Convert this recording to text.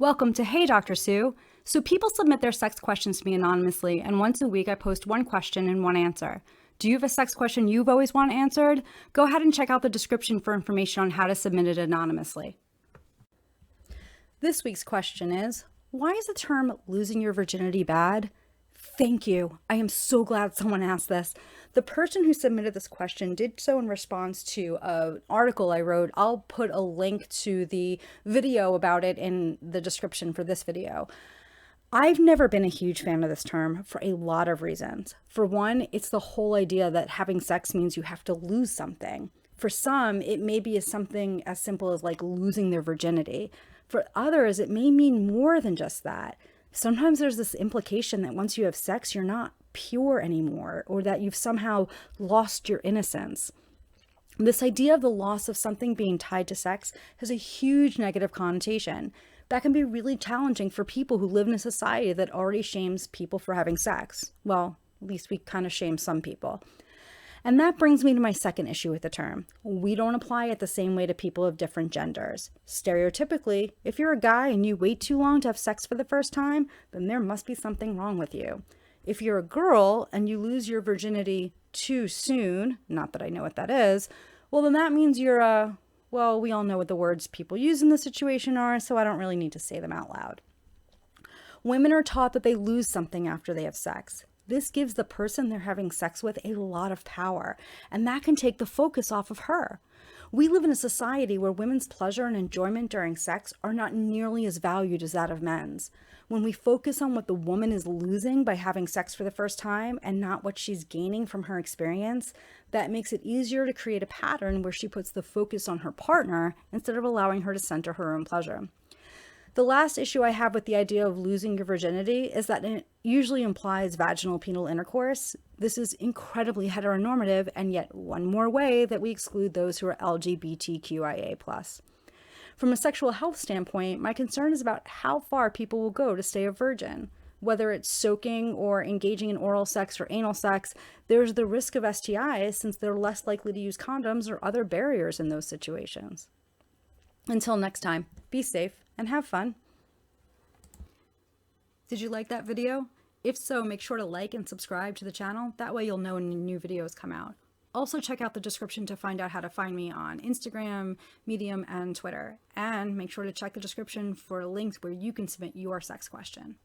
Welcome to Hey Dr. Sue. So people submit their sex questions to me anonymously, and once a week I post one question and one answer. Do you have a sex question you've always wanted answered? Go ahead and check out the description for information on how to submit it anonymously. This week's question is, why is the term losing your virginity bad? Thank you. I am so glad someone asked this. The person who submitted this question did so in response to an article I wrote. I'll put a link to the video about it in the description for this video. I've never been a huge fan of this term for a lot of reasons. For one, it's the whole idea that having sex means you have to lose something. For some, it may be something as simple as like losing their virginity. For others, it may mean more than just that. Sometimes there's this implication that once you have sex, you're not pure anymore, or that you've somehow lost your innocence. This idea of the loss of something being tied to sex has a huge negative connotation. That can be really challenging for people who live in a society that already shames people for having sex. Well, at least we kind of shame some people. And that brings me to my second issue with the term. We don't apply it the same way to people of different genders. Stereotypically, if you're a guy and you wait too long to have sex for the first time, then there must be something wrong with you. If you're a girl and you lose your virginity too soon, not that I know what that is, well, then that means you're well, we all know what the words people use in this situation are, so I don't really need to say them out loud. Women are taught that they lose something after they have sex. This gives the person they're having sex with a lot of power, and that can take the focus off of her. We live in a society where women's pleasure and enjoyment during sex are not nearly as valued as that of men's. When we focus on what the woman is losing by having sex for the first time and not what she's gaining from her experience, that makes it easier to create a pattern where she puts the focus on her partner instead of allowing her to center her own pleasure. The last issue I have with the idea of losing your virginity is that it usually implies vaginal penile intercourse. This is incredibly heteronormative, and yet one more way that we exclude those who are LGBTQIA+. From a sexual health standpoint, my concern is about how far people will go to stay a virgin. Whether it's soaking or engaging in oral sex or anal sex, there's the risk of STIs since they're less likely to use condoms or other barriers in those situations. Until next time, be safe and have fun. Did you like that video? If so, make sure to like and subscribe to the channel. That way you'll know when new videos come out. Also check out the description to find out how to find me on Instagram, Medium, and Twitter. And make sure to check the description for links where you can submit your sex question.